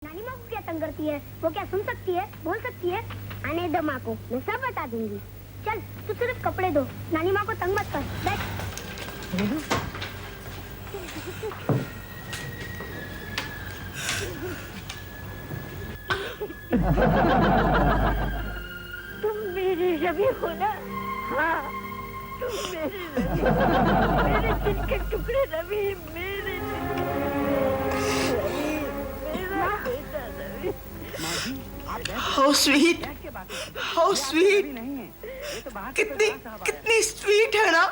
नानी माँ को क्या तंग करती है? वो क्या सुन सकती है, बोल सकती है? आने दो माँ को, मैं सब बता दूंगी। चल तू सिर्फ कपड़े धो, नानी माँ को तंग मत कर। बैठ। तुम मेरी रवि हो ना? हाँ, तुम मेरी रवि, मेरे दिल के टुकड़े रवि, मेरे How sweet, how sweet, कितनी स्वीट है ना।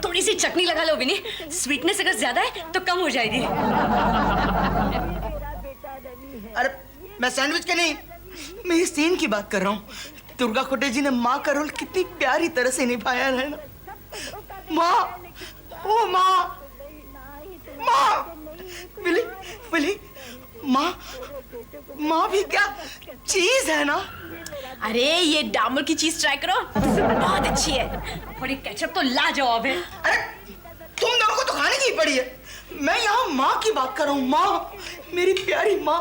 थोड़ी सी चटनी लगा लो विनी, स्वीटनेस अगर ज्यादा है तो कम हो जाएगी। अरे मैं सैंडविच के नहीं, मैं इस सीन की बात कर रहा हूँ। दुर्गा कोटे जी ने माँ का रोल कितनी प्यारी तरह से निभाया है ना। माँ, ओ माँ, माँ, विली, विली, माँ, माँ भी क्या चीज है ना। अरे ये डामर की चीज ट्राई करो, बहुत अच्छी है। थोड़ी केचप तो लाजवाब है। अरे तुम दोनों को तो खाने की पड़ी है। मैं यहाँ माँ की बात कर रहा हूँ। माँ, मेरी प्यारी माँ।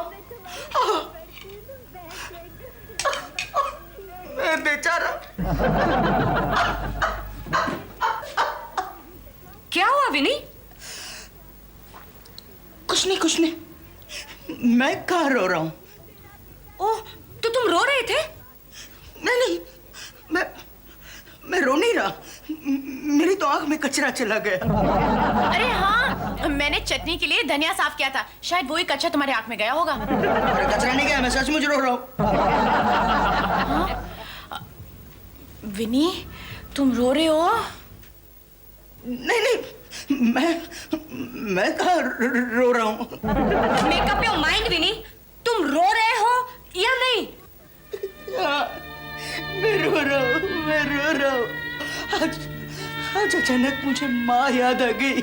मैं बेचारा। क्या हुआ विनी? कुछ नहीं, कुछ नहीं। मैं कहाँ रो रहा हूँ? ओह, तो तुम रो रहे थे? नहीं, मैं रो नहीं रहा। मेरी तो आंख में कचरा चला गया। अरे हाँ, मैंने चटनी के लिए धनिया साफ किया था, शायद वही कचरा तुम्हारे आंख में गया होगा। अरे कचरा नहीं गया, मैं सचमुच रो रहा हूँ। विनी, तुम रो रहे हो? नहीं नहीं, मैं कहाँ रो रहा हूँ। मेकअप योर माइंड विनी, तुम रो रहे हो या नहीं? मैं रो रहा हूँ। आज अचानक मुझे माँ याद आ गई।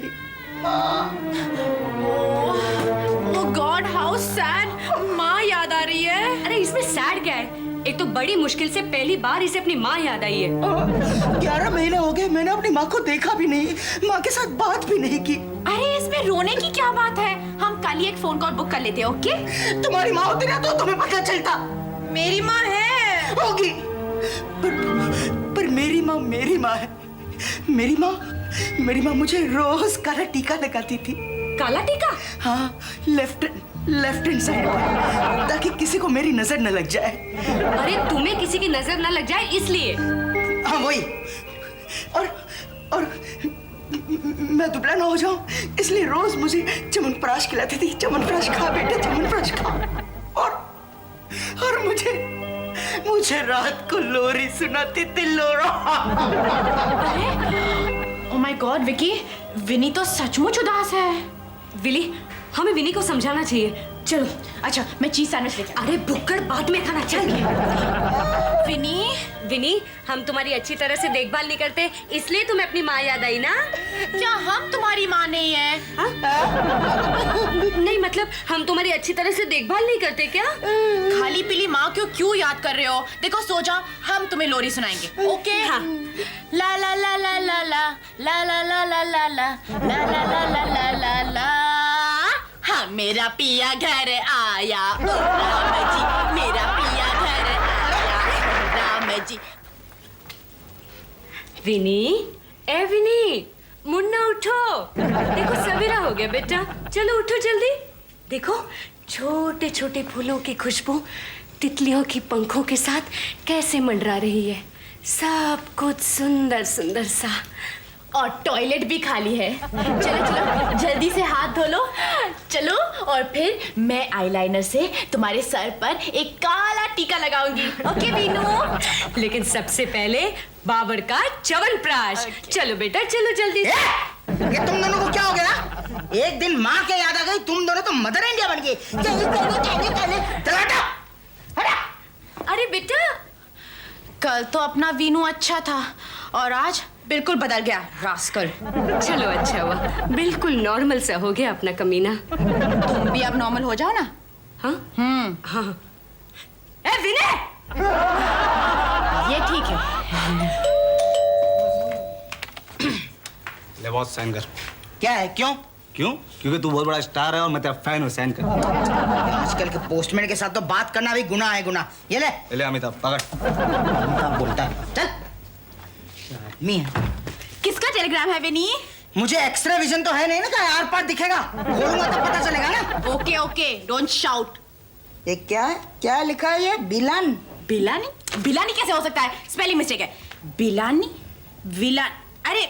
ओह गॉड, हाउ सैड। माँ याद आ रही है। अरे इसमें सैड क्या है? एक तो बड़ी मुश्किल से पहली बार इसे अपनी माँ याद आई है। 11 महीने हो गए, मैंने अपनी माँ को देखा भी नहीं, माँ के साथ बात भी नहीं की। अरे इसमें रोने की क्या बात है? हम कल ही एक फोन कॉल बुक कर लेते हैं, ओके? तुम्हारी माँ होती ना तो तुम्हें पता चलता। मेरी माँ है। होगी, पर मेरी माँ है। मेरी माँ मुझे रोज काला टीका लगाती थी। काला टीका? हाँ, लेफ्ट हैंड साइड पर, ताकि किसी को मेरी नजर न लग जाए। अरे तुम्हें किसी की नजर न लग जाए इसलिए। हाँ वही। और मैं दुबला ना हो जाऊं, इसलिए रोज मुझे च्यवनप्राश खिलाती थी। च्यवनप्राश खा बेटे, च्यवनप्राश खा। और मुझे रात को लोरी सुनाती थी, लोरा। ओह माय गॉड विकी, विनी तो सचमुच उदास है। विली, हमें विनी को समझाना चाहिए। चलो। अच्छा, मैं चीज सैंडविच लेके अरे भुक्कड़ बाद में खाना चाहिए। विनी, हम तुम्हारी अच्छी तरह से देखभाल नहीं करते, इसलिए तुम्हें अपनी माँ याद आई ना? क्या हम तुम्हारी माँ नहीं है? नहीं मतलब हम तुम्हारी अच्छी तरह से देखभाल नहीं करते क्या? खाली पीली माँ क्यों याद कर रहे हो? देखो सो जाओ, हम तुम्हें लोरी सुनाएंगे, ओके? हाँ। ला ला ला ला ला ला ला ला ला ला ला ला ला ला ला ला ला ला। हाँ, मेरा पिया घर आया, ओ राम जी, मेरा पिया घर आया, राम जी। विनी, मुन्ना उठो। देखो सवेरा हो गया बेटा, चलो उठो जल्दी। देखो छोटे छोटे फूलों की खुशबू तितलियों की पंखों के साथ कैसे मंडरा रही है। सब कुछ सुंदर सुंदर सा, और टॉयलेट भी खाली है। चलो जल्दी से हाथ धो लो। चलो, और फिर मैं आईलाइनर से तुम्हारे सर पर एक काला टीका लगाऊंगी, ओके वीनू? लेकिन सबसे पहले बाबर का च्यवनप्राश। चलो बेटा, चलो जल्दी। ये तुम दोनों को क्या हो गया ना? एक दिन माँ के याद आ गई, तुम दोनों तो मदर इंडिया बन गई। अरे बेटा, कल तो अपना वीनू अच्छा था और आज बिल्कुल बदल गया, रास्कल। चलो अच्छा हुआ, बिल्कुल नॉर्मल सा हो गया अपना कमीना। तुम भी अब नॉर्मल हो जाओ ना। हाँ? हाँ। ए विनय! ये ठीक है। ले बॉस साइन कर। क्या है, क्यों? क्यों? क्योंकि तू बहुत बड़ा स्टार है और मैं तेरा फैन हूँ, साइन कर। आजकल के पोस्टमैन के साथ तो बात करना भी गुनाह है, गुनाह। ये ले। ले अमिताभ, पकड़। अमिताभ बोलता है, चल। आदमी है। किसका टेलीग्राम है विनी? मुझे एक्सरे विजन तो है नहीं ना, क्या आर पार दिखेगा। खोलूंगा तो पता चलेगा ना। Okay okay, don't shout. ये क्या है? क्या लिखा है ये? बिलान। बिलानी? बिलानी कैसे हो सकता है? स्पेलिंग मिस्टेक है। बिलानी विलान, अरे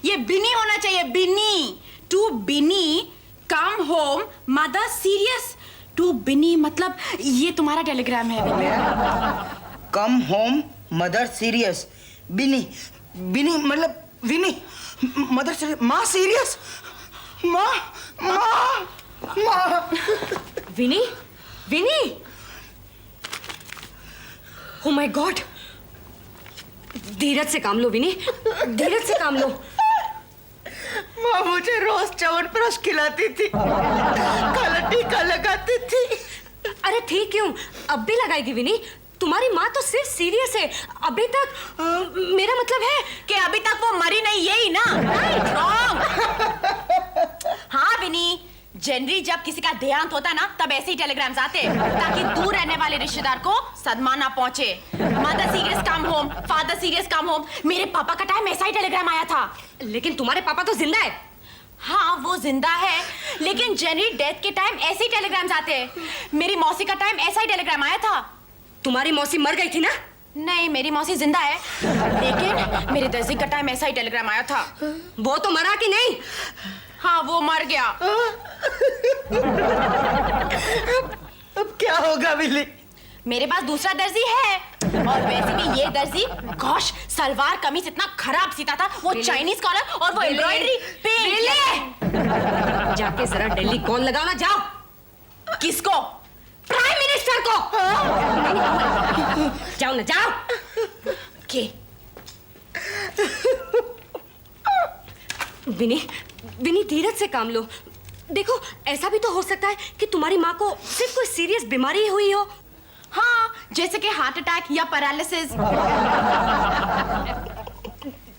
ये बिनी होना चाहिए, Binny. To Binny come home mother serious. To Binny मतलब ये तुम्हारा टेलीग्राम है। Come home mother serious. Binny, Binny मतलब विनी। मदर सीरियस, माँ सीरियस। माँ, माँ, माँ। विनी, विनी, ओ माय गॉड। धीरज से काम लो विनी, धीरज से काम लो। माँ मुझे रोज च्यवनप्राश खिलाती थी, काला टीका लगाती थी। अरे ठीक क्यों, अब भी लगाएगी विनी। तुम्हारी माँ तो सिर्फ सीरियस है अभी तक। मेरा मतलब है कि अभी तक वो मरी नहीं, यही ना? Right, wrong. हाँ विनी, जनरली जब किसी का देहांत होता ना तब ऐसे ही टेलीग्राम्स आते ताकि दूर रहने वाले रिश्तेदार को सदमा ना पहुंचे। Mother serious come home, father serious come home. मेरे पापा का टाइम ऐसा ही टेलीग्राम आया था। लेकिन तुम्हारे पापा तो जिंदा है। हाँ वो जिंदा है, लेकिन जनरली डेथ के टाइम ऐसे ही टेलीग्राम्स आते हैं। मेरी मौसी का टाइम ऐसा ही टेलीग्राम आया था। तुम्हारी मौसी मर गई थी ना? नहीं, मेरी मौसी जिंदा है, लेकिन मेरे दर्जी का टाइम ऐसा ही टेलीग्राम आया था। वो तो मरा कि नहीं? हाँ वो मर गया। अब क्या होगा बिल्ली? मेरे पास दूसरा दर्जी है, और वैसे भी ये दर्जी गॉश सलवार कमीज इतना खराब सीता था। वो चाइनीज कॉलर और वो एम्ब्रॉयडरी पेंट। जाके जरा दिल्ली कॉल लगाना जाओ। किसको? प्राइम मिनिस्टर को। जाओ ना, जाओ। के विनी, विनी धीरज से काम लो। देखो ऐसा भी तो हो सकता है कि तुम्हारी माँ को सिर्फ कोई सीरियस बीमारी हुई हो। हाँ, जैसे कि हार्ट अटैक या paralysis.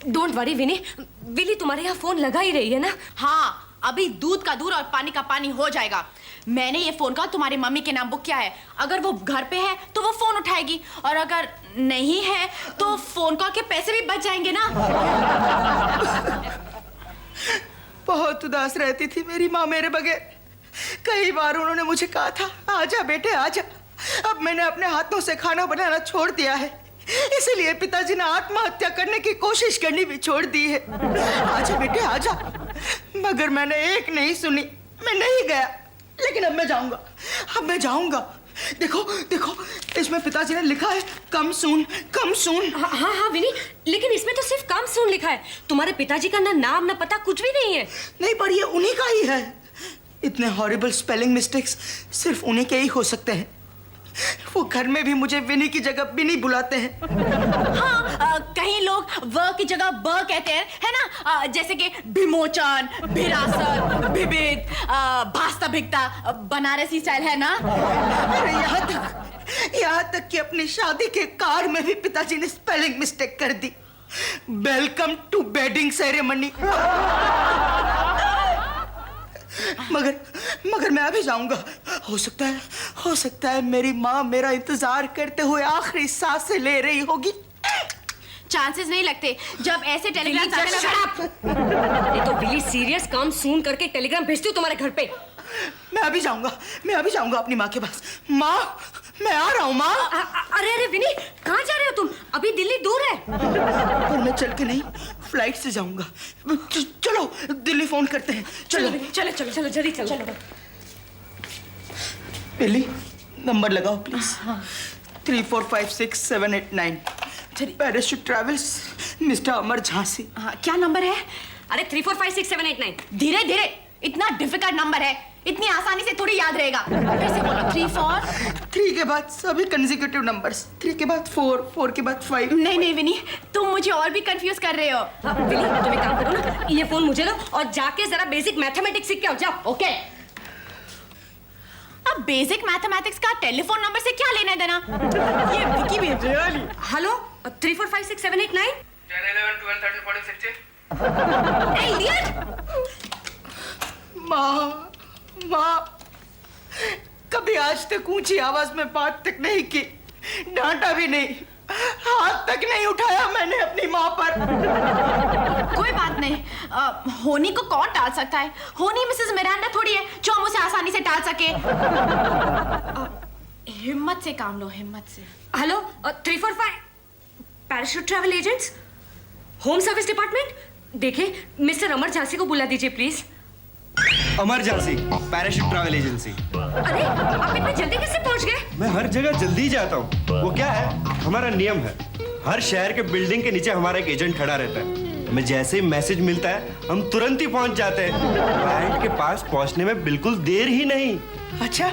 Don't worry Vinny, Willy तुम्हारे यहाँ फोन लगा ही रही है ना? हाँ, अभी दूध का दूध और पानी का पानी हो जाएगा। मैंने ये फोन कॉल तुम्हारी मम्मी के नाम बुक किया है। अगर वो घर पे है तो वो फोन उठाएगी, और अगर नहीं है तो फोन कॉल के पैसे भी बच जाएंगे ना। बहुत उदास रहती थी मेरी माँ मेरे बगैर। कई बार उन्होंने मुझे कहा था, आजा बेटे आजा। अब मैंने अपने हाथों से खाना बनाना छोड़ दिया है, इसलिए पिताजी ने आत्महत्या करने की कोशिश करनी भी छोड़ दी है। आजा बेटे आजा। मगर मैंने एक नहीं सुनी, मैं नहीं गया। लेकिन अब मैं जाऊंगा, अब मैं जाऊंगा। देखो देखो, इसमें पिताजी ने लिखा है कम सून, कम सून। हाँ हाँ हाँ विनी, लेकिन इसमें तो सिर्फ काम सुन लिखा है। तुम्हारे पिताजी का ना नाम ना पता कुछ भी नहीं है। नहीं, पर ये उन्हीं का ही है। इतने हॉरिबल स्पेलिंग मिस्टेक्स सिर्फ उन्हीं के ही हो सकते हैं। वो घर में भी मुझे विनी की जगह बिनी बुलाते हैं। हाँ, कहीं लोग व की जगह ब कहते हैं, है ना? जैसे कि विमोचन, विरासत, विविध, भास्ता भिक्ता, बनारसी स्टाइल, है ना? अरे यहाँ तक कि अपनी शादी के कार में भी पिताजी ने स्पेलिंग मिस्टेक कर दी। Welcome to wedding ceremony. मगर मैं अभी जाऊंगा। हो सकता है मेरी माँ मेरा इंतजार करते हुए आखिरी सांसें ले रही होगी। चांसेस नहीं लगते। जब ऐसे टेलीग्राम ये तो बिली सीरियस काम सुन करके टेलीग्राम भेजती हूँ तुम्हारे घर पे। मैं अभी जाऊंगा अपनी माँ के पास। माँ, मैं आ रहा हूँ माँ। अरे अरे विनी, कहाँ जा रहे हो तुम? अभी दिल्ली दूर है। पर मैं चल के नहीं, फ्लाइट से जाऊंगा। चलो दिल्ली फोन करते हैं। चलो चलो चलो चलो जल्दी चलो। बिल्ली नंबर लगाओ प्लीज। 345678 पैराशूट ट्रैवल्स, मिस्टर अमर झांसी। हाँ, क्या नंबर है? अरे 345678 धीरे धीरे, इतना डिफिकल्ट नंबर है, इतनी आसानी से थोड़ी याद रहेगा। फिर से बोलो। 3 के बाद सभी कंसेक्यूटिव नंबर्स। 3 के बाद 4 के बाद 5। नहीं विनी, तुम मुझे और भी कंफ्यूज कर रहे हो। विनी तुम एक काम करो ना, ये फोन मुझे लो और जाके जरा बेसिक मैथमेटिक्स सीख के आओ। जाओ। ओके। अब बेसिक मैथमेटिक्स का टेलीफोन नंबर से क्या लेना देना? ये विकी भी रियली। हेलो 345678 10, 11, 12, 13, 14, 16. इडियट। माँ माँ, कभी आज तक ऊंची आवाज में बात तक नहीं की, डांटा भी नहीं, हाथ तक नहीं उठाया मैंने अपनी माँ पर। कोई बात नहीं, होनी को कौन टाल सकता है? होनी मिसेस मिरांडा थोड़ी है जो हम उसे आसानी से टाल सके। हिम्मत से काम लो, हिम्मत से। Hello 345 parachute travel agents, home service department. देखिए मिस्टर अमर झांसी को बुला दीजिए please. Amar Jhansi, parachute travel agency. अरे आप इतनी जल्दी कैसे पहुंच गए? मैं हर जगह जल्दी जाता हूँ। वो क्या है, हमारा नियम है, हर शहर के बिल्डिंग के नीचे हमारा एक एजेंट खड़ा रहता है। हमें जैसे ही मैसेज मिलता है हम तुरंत ही पहुंच जाते हैं। क्लाइंट के पास पहुंचने में बिल्कुल देर ही नहीं। अच्छा,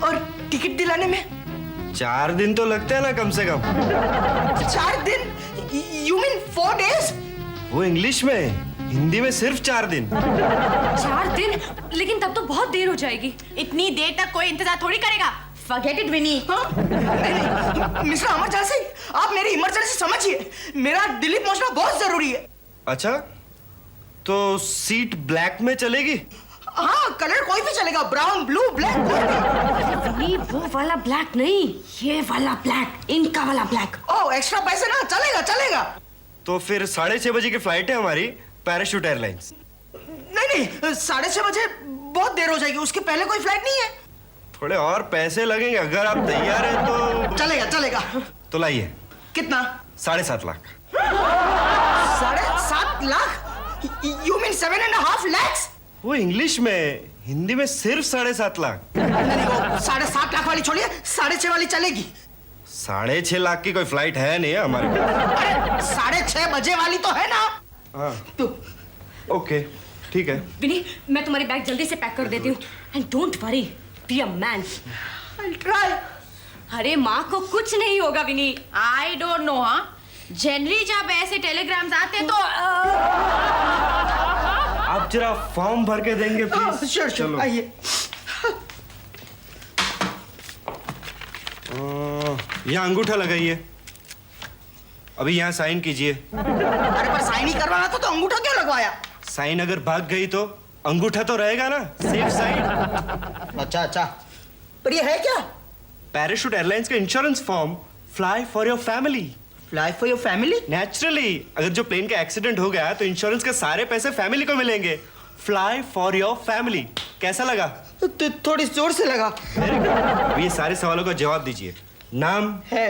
और टिकट दिलाने में? 4 दिन तो लगते हैं ना कम से कम। 4 दिन? You mean 4 days? वो इंग्लिश में, हिंदी में सिर्फ 4 दिन। 4 दिन? लेकिन तब तो बहुत देर हो जाएगी। इतनी देर तक कोई इंतजार थोड़ी करेगा। Forget it, विनी। नहीं, मिस्टर अमर झांसी, आप मेरी इमरजेंसी समझिए, मेरा दिल्ली पहुंचना बहुत जरूरी है। अच्छा, तो सीट ब्लैक में चलेगी? हाँ, कलर कोई भी चलेगा, ब्राउन, ब्लू, ब्लैक, कोई भी। नहीं, वो वाला ब्लैक नहीं, ये वाला ब्लैक, इनका वाला ब्लैक। ओह, एक्स्ट्रा पैसे ना, चलेगा चलेगा। तो फिर 6:30 बजे की फ्लाइट है हमारी पैराशूट एयरलाइंस। नहीं, 6:30 बजे बहुत देर हो जाएगी, उसके पहले कोई फ्लाइट नहीं है। थोड़े और पैसे लगेंगे, अगर आप तैयार हैं तो। चलेगा चलेगा। तो लाइए। कितना? 7.5 lakh. 7.5 lakh? You mean 7.5 lakhs? वो इंग्लिश में, हिंदी में सिर्फ 7.5 लाख। नहीं, वो 7.5 लाख वाली छोड़िए, 6.5 वाली चलेगी। 6.5 लाख की कोई फ्लाइट है नहीं है हमारे पास। अरे 6:30 बजे वाली तो है ना। हाँ, तो ओके, ठीक है। विनी, मैं तुम्हारी बैग जल्दी से पैक कर देती हूँ। And don't worry, be a man. I'll try. अरे माँ को कुछ नहीं होगा विनी। I don't know, हाँ। जनरली जब ऐसे टेलीग्राम्स आते हैं तो आप जरा फॉर्म भर के देंगे प्लीज? श्योर श्योर, आइए। यहाँ अंगूठा लगाइए, अभी यहाँ साइन कीजिए। अरे पर साइन ही करवाना था तो अंगूठा क्यों लगवाया? साइन अगर भाग गई तो अंगूठा तो रहेगा ना, सेफ साइड। अच्छा अच्छा, पर ये है क्या? पैराशूट एयरलाइंस का insurance form, fly for your family. Fly for your family? Naturally, अगर जो प्लेन का एक्सीडेंट हो गया तो इंश्योरेंस के सारे पैसे फैमिली को मिलेंगे। फ्लाई फॉर योर फैमिली, कैसा लगा? तो थोड़ी जोर से लगा। अब ये सारे सवालों का जवाब दीजिए। नाम है?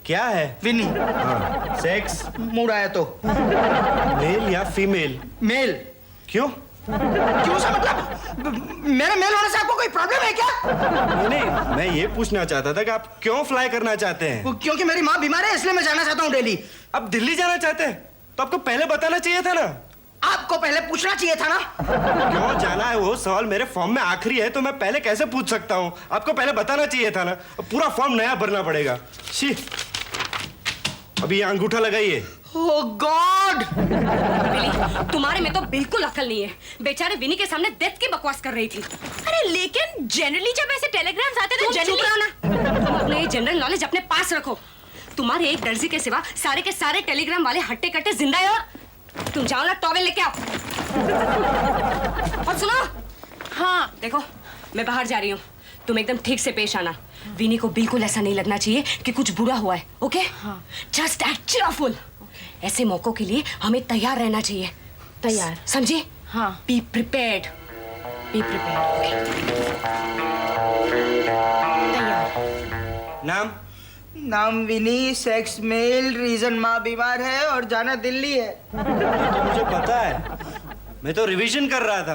क्या है? विनी। हाँ। सेक्स? मूड आया तो। मेल या फीमेल? मेल। क्यों? क्यों सा मतलब? मेरे मेल होने से आपको कोई प्रॉब्लम है क्या? नहीं, मैं ये पूछना चाहता था कि आप क्यों फ्लाई करना चाहते हैं? क्योंकि मेरी माँ बीमार है, इसलिए मैं जाना चाहता हूँ दिल्ली। आप दिल्ली जाना चाहते हैं तो आपको पहले बताना चाहिए था ना। आपको पहले पूछना चाहिए था ना। क्यों जाना है वो सवाल मेरे फॉर्म में आखिरी है, तो मैं पहले कैसे पूछ सकता हूँ? आपको पहले बताना चाहिए था ना। पूरा फॉर्म नया भरना पड़ेगा। शी, अभी ये अंगूठा लगाइए। ओह गॉड! विनी, तुम्हारे में तो बिल्कुल अकल नहीं है। बेचारे विनी के सामने डेथ की बकवास कर रही थी। अरे लेकिन जनरली जब ऐसे टेलीग्राम्स आते हैं तो तुम चुप रहो ना। तुम अपने जनरल नॉलेज अपने पास रखो। तुम्हारे एक दर्जी के सिवा सारे के सारे टेलीग्राम वाले हट्टे कट्टे जिंदा है। और तुम जाओ ना, टॉवेल लेके आओ। और सुनो, हाँ, देखो मैं बाहर जा रही हूँ, तुम एकदम ठीक से पेश आना। विनी को बिल्कुल ऐसा नहीं लगना चाहिए कि कुछ बुरा हुआ है। ओके? Just act cheerful. ऐसे मौकों के लिए हमें तैयार रहना चाहिए। तैयार। समझे? हाँ। Be prepared. Be prepared. तैयार। नाम? नाम विनी, सेक्स मेल, रीजन माँ बीमार है और जाना दिल्ली है। ये तो मुझे पता है, मैं तो रिवीजन कर रहा था।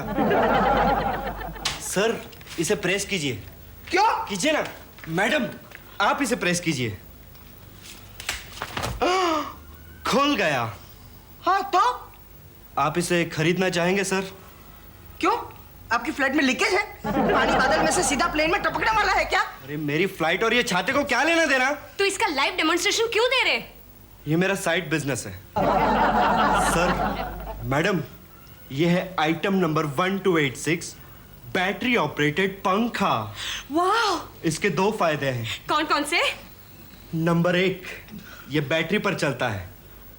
सर, इसे प्रेस कीजिए। क्यों? कीजिए ना। मैडम, आप इसे प्रेस कीजिए। खुल गया। हाँ तो? आप इसे खरीदना चाहेंगे सर? क्यों? आपकी फ्लाइट में लीकेज है? पानी बादल में से सीधा प्लेन में टपकने वाला है क्या? अरे मेरी फ्लाइट और ये छाते को क्या लेना देना? तो इसका लाइव डेमोन्स्ट्रेशन क्यों दे रहे? ये मेरा साइड बिजनेस है। सर, मैडम, ये है आइटम नंबर 1286, बैटरी ऑपरेटेड पंखा। वाह! इसके 2 फायदे हैं। कौन कौन से? नंबर 1, ये बैटरी पर चलता है,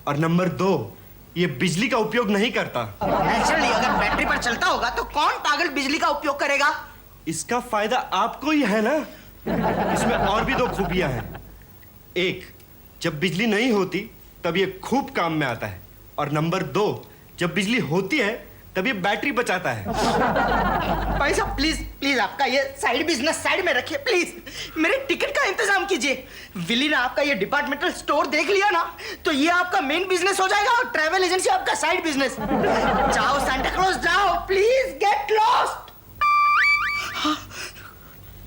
और नंबर 2, ये बिजली का उपयोग नहीं करता। नेचुरली अगर बैटरी पर चलता होगा तो कौन पागल बिजली का उपयोग करेगा? इसका फायदा आपको ही है ना। इसमें और भी 2 खूबियां हैं। एक, जब बिजली नहीं होती तब ये खूब काम में आता है, और नंबर 2, जब बिजली होती है तब ये बैटरी बचाता है। भाई साहब प्लीज प्लीज आपका ये साइड बिजनेस साइड में रखिए प्लीज। मेरे टिकट का इंतजाम कीजिए। विली ने आपका ये डिपार्टमेंटल स्टोर देख लिया ना तो ये आपका मेन बिजनेस हो जाएगा और ट्रैवल एजेंसी आपका साइड बिजनेस। जाओ सांता क्लॉज जाओ, प्लीज गेट लॉस्ट।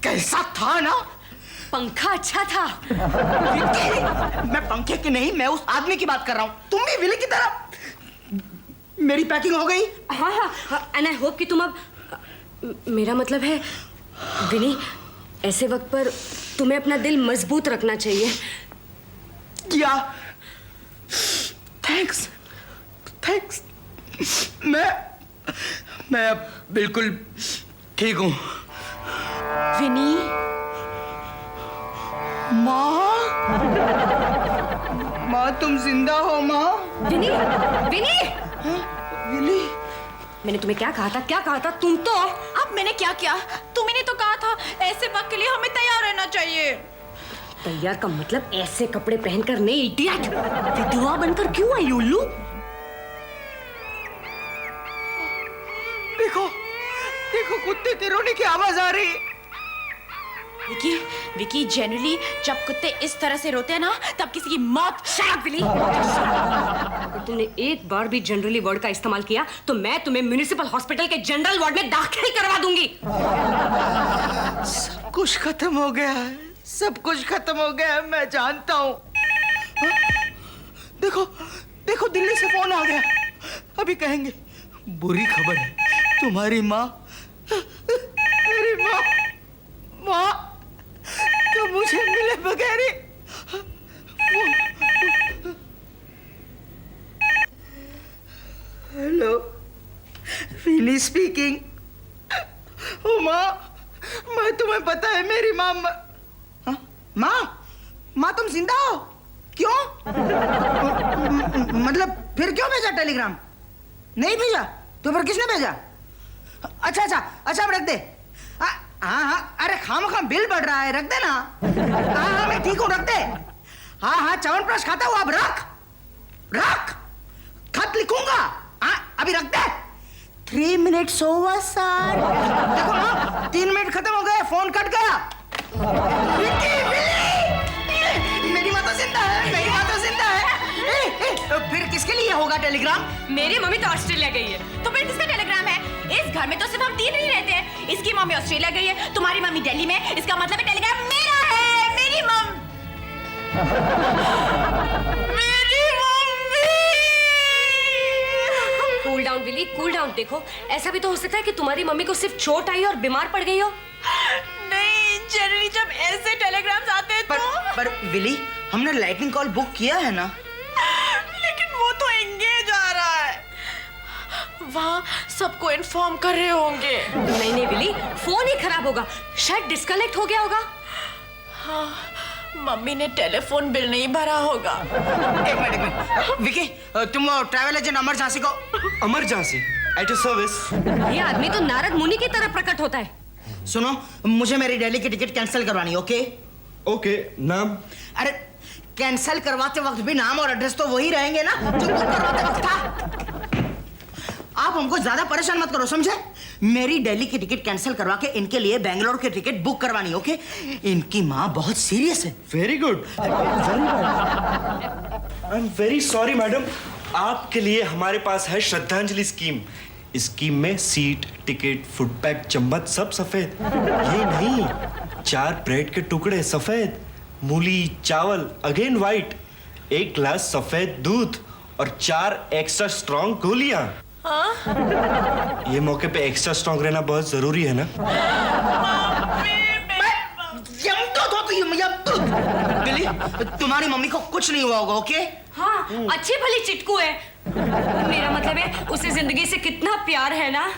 कैसा था ना? पंखा अच्छा था। विक्की, मैं पंखे की नहीं, मैं उस आदमी की बात कर रहा हूँ। तुम भी विली की तरह। मेरी पैकिंग हो गई? हाँ हाँ, एंड आई होप कि तुम अब मेरा मतलब है विनी, ऐसे वक्त पर तुम्हें अपना दिल मजबूत रखना चाहिए। क्या? Thanks thanks. मैं अब बिल्कुल ठीक हूँ। विनी, माँ तुम जिंदा हो माँ? विनी, विनी, विली, मैंने तुम्हें क्या कहा था? तुम तो अब मैंने क्या किया? तुम्ही ने तो कहा था ऐसे वक्त के लिए हमें तैयार रहना चाहिए। तैयार का मतलब ऐसे कपड़े पहनकर नहीं, इडियट। विधवा बनकर क्यों आई उल्लू? देखो देखो कुत्ते के रोने की आवाज आ रही है। विकी जनरली जब कुत्ते इस तरह से रोते हैं ना तब किसी की मौत। शराब विली, अगर तुमने एक बार भी जनरली वर्ड का इस्तेमाल किया तो मैं तुम्हें म्युनिसिपल हॉस्पिटल के जनरल वार्ड में दाखिल करवा दूंगी। सब कुछ खत्म हो गया है, सब कुछ खत्म हो गया है, मैं जानता हूँ। देखो देखो दिल्ली से फोन आ गया। अभी कहेंगे बुरी खबर है, तुम्हारी माँ, मेरी माँ तो मुझे मिले बगैर ही। हेलो, विनी स्पीकिंग। ओ माँ, मैं तुम्हें पता है मेरी माँ। माँ तुम जिंदा हो? क्यों? मतलब फिर क्यों भेजा टेलीग्राम? नहीं भेजा तो फिर किसने भेजा? अच्छा अब रख दे। हाँ, अरे खाम बिल बढ़ रहा है, रख दे ना। हाँ मैं ठीक हूँ, रख दे। हाँ च्यवनप्राश खाता हूँ, अब रख। खत लिखूंगा। हाँ अभी रख दे। 3 मिनट्स ओवर सर। देखो ना 3 मिनट खत्म हो गए, फोन कट गया। मेरी माता जिंदा है। फिर किसके लिए होगा टेलीग्राम? मेरी मम्मी तो ऑस्ट्रेलिया गई है। तो फिर किसका टेलीग्राम है? इस घर में तो सिर्फ हम 3 ही रहते हैं। इसकी मम्मी ऑस्ट्रेलिया गई है, तुम्हारी मम्मी दिल्ली में। इसका मतलब है टेलीग्राम मेरा है। मेरी mummy. Cool down Willy, cool down. देखो ऐसा भी तो हो सकता है कि तुम्हारी मम्मी को सिर्फ चोट आई और बीमार पड़ गई हो। नहीं, जनरली जब ऐसे टेलीग्राम्स आते हैं पर विली, हमने लाइटनिंग कॉल बुक किया है ना? लेकिन वो तो एंगेज आ रहा है। वहाँ सबको इन्फॉर्म कर रहे होंगे। नहीं विली, फोन ही खराब होगा, शायद डिस्कनेक्ट हो गया होगा। हाँ, मम्मी ने टेलीफोन बिल नहीं भरा होगा। एक मिनट विकी, तुम ट्रैवल एजेंट अमर झांसी को। अमर झांसी एट योर सर्विस। ये आदमी तो नारद मुनि की तरह प्रकट होता है। सुनो, मुझे मेरी दिल्ली की टिकट कैंसिल करवानी, ओके? नाम? अरे कैंसिल करवाते वक्त भी नाम और एड्रेस तो वही रहेंगे ना जो बुक करवाते वक्त था। आप हमको ज्यादा परेशान मत करो, समझे? मेरी दिल्ली की टिकट कैंसिल करवा के इनके लिए बेंगलोर की टिकट बुक करवानी, ओके? इनकी माँ बहुत सीरियस है। Very good. I am very sorry madam. आपके लिए हमारे पास है श्रद्धांजलि स्कीम। इस स्कीम में सीट, टिकट, फुट पैक, चम्मच सब सफेद। ये नहीं, 4 ब्रेड के टुकड़े सफेद, मूली, चावल अगेन वाइट, 1 ग्लास सफेद दूध और 4 एक्स्ट्रा स्ट्रॉन्ग गोलियां। ये मौके पे एक्स्ट्रा स्ट्रॉन्ग रहना बहुत जरूरी है ना? बिली, तुम्हारी मम्मी को कुछ नहीं हुआ होगा, ओके? हाँ, अच्छी भली चिटकू है। मेरा मतलब है उसे जिंदगी से कितना प्यार है ना।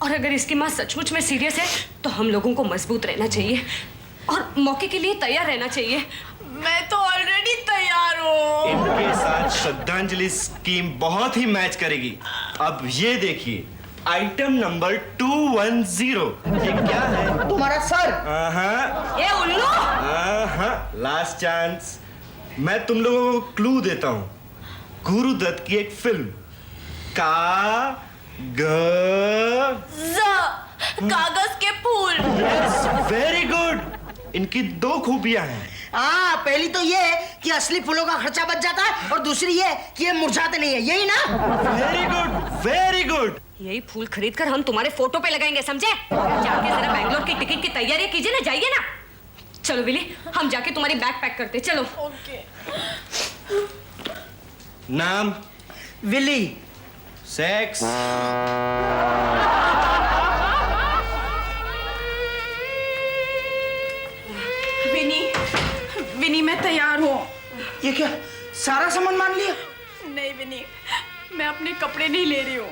और अगर इसकी माँ सचमुच में सीरियस है तो हम लोगों को मजबूत रहना चाहिए। और मौके के लिए तैयार रहना चाहिए। मैं तो ऑलरेडी तैयार हूँ। इनके साथ श्रद्धांजलि स्कीम बहुत ही मैच करेगी। अब ये देखिए, आइटम नंबर 210। ये क्या है? तुम्हारा सर। ये उल्लू। Last chance. मैं तुम लोगों को क्लू देता हूँ। गुरुदत्त की एक फिल्म कागज के फूल। Very good. इनकी 2 खूबियां हैं। हाँ, पहली तो ये है कि असली फूलों का खर्चा बच जाता है, और दूसरी ये कि ये मुरझाते नहीं है, यही ना? Very good, very good. यही फूल खरीद कर हम तुम्हारे फोटो पे लगाएंगे, समझे? जाके जरा बैंगलोर की टिकट की तैयारी कीजिए ना, जाइए ना। चलो विली, हम जाके तुम्हारी बैग पैक करते, चलो। नाम? विली। सेक्स? विनी मैं तैयार हूँ। ये क्या, सारा सामान मान लिया? नहीं विनी, मैं अपने कपड़े नहीं ले रही हूँ।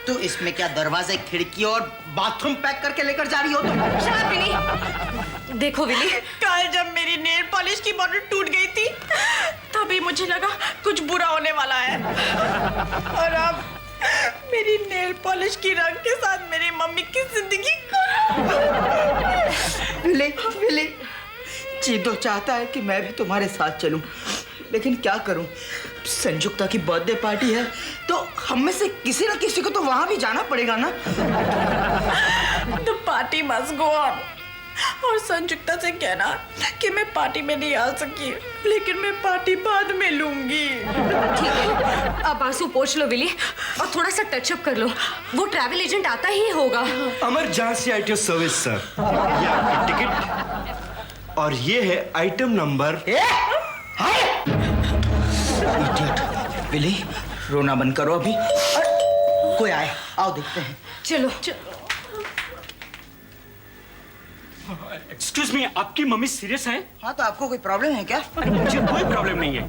तू इसमें क्या दरवाजे, खिड़की और बाथरूम पैक करके लेकर जा रही हो तुम? शाबाश विली। देखो विली, कल जब मेरी नेल पॉलिश की बॉटल टूट गई थी, तभी मुझे लगा कुछ बुरा होने वाला है। और अब मेरी नेल पॉलिश की रंग के साथ मेरी मम्मी की जिंदगी विली, जी तो चाहता है कि मैं भी तुम्हारे साथ चलूं, लेकिन क्या करूं? संयुक्ता की बर्थडे पार्टी है, तो हम में से किसी न किसी को तो वहां भी जाना पड़ेगा ना। The party must go on. और संयुक्ता से कहना कि मैं पार्टी में नहीं आ सकी, लेकिन मैं पार्टी बाद में लूंगी। ठीक है, अब आंसू पोंछ लो विली, और थोड़ा सा टचअप कर लो। वो ट्रैवल एजेंट आता ही होगा। Emergency item service sir. ये आपकी टिकट और ये है आइटम नंबर। इडियट। विली, रोना बंद करो अभी। कोई आए, आओ देखते हैं। चलो। एक्सक्यूज मी, आपकी मम्मी सीरियस है? हाँ, तो आपको कोई प्रॉब्लम है क्या? अरे मुझे कोई प्रॉब्लम नहीं है,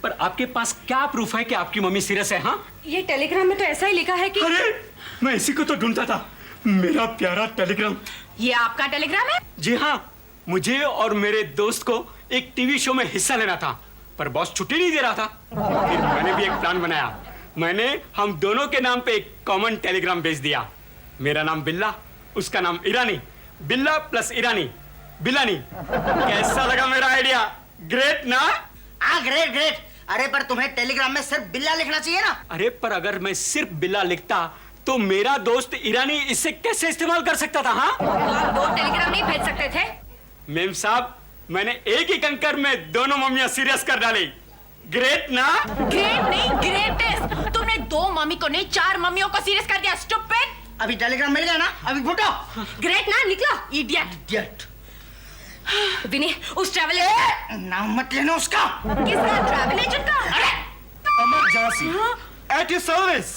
पर आपके पास क्या प्रूफ है कि आपकी मम्मी सीरियस है? हाँ, ये टेलीग्राम में तो ऐसा ही लिखा है कि। अरे मैं इसी को तो ढूंढता था, मेरा प्यारा टेलीग्राम। ये आपका टेलीग्राम है? जी हाँ, मुझे और मेरे दोस्त को एक टीवी शो में हिस्सा लेना था, पर बॉस छुट्टी नहीं दे रहा था। फिर मैंने भी एक प्लान बनाया। मैंने हम दोनों के नाम पे एक कॉमन टेलीग्राम भेज दिया। मेरा नाम बिल्ला, उसका नाम ईरानी। बिल्ला प्लस ईरानी, बिल्लानी। कैसा लगा मेरा आइडिया? ग्रेट ना? हाँ, ग्रेट ग्रेट। अरे पर तुम्हें टेलीग्राम में सिर्फ बिल्ला लिखना चाहिए ना। अरे पर अगर मैं सिर्फ बिल्ला लिखता तो मेरा दोस्त ईरानी इसे कैसे इस्तेमाल कर सकता था? हाँ, आप 2 टेलीग्राम नहीं भेज सकते थे? मेम साहब, मैंने एक ही कंकर में दोनों मम्मियां सीरियस कर डाली। ग्रेट ना? ग्रेट नहीं, ग्रेटेस्ट। तुमने 2 मम्मी को नहीं, 4 मम्मियों को सीरियस कर दिया। स्टूपिड। अभी टेलीग्राम मिल गया ना, अभी फुटो। ग्रेट ना, निकलो। इडियट। इडियट। विनी, उस ट्रैवल नाम मत लेना उसका। किसका? ट्रैवल एजेंट का। Emergency at your service.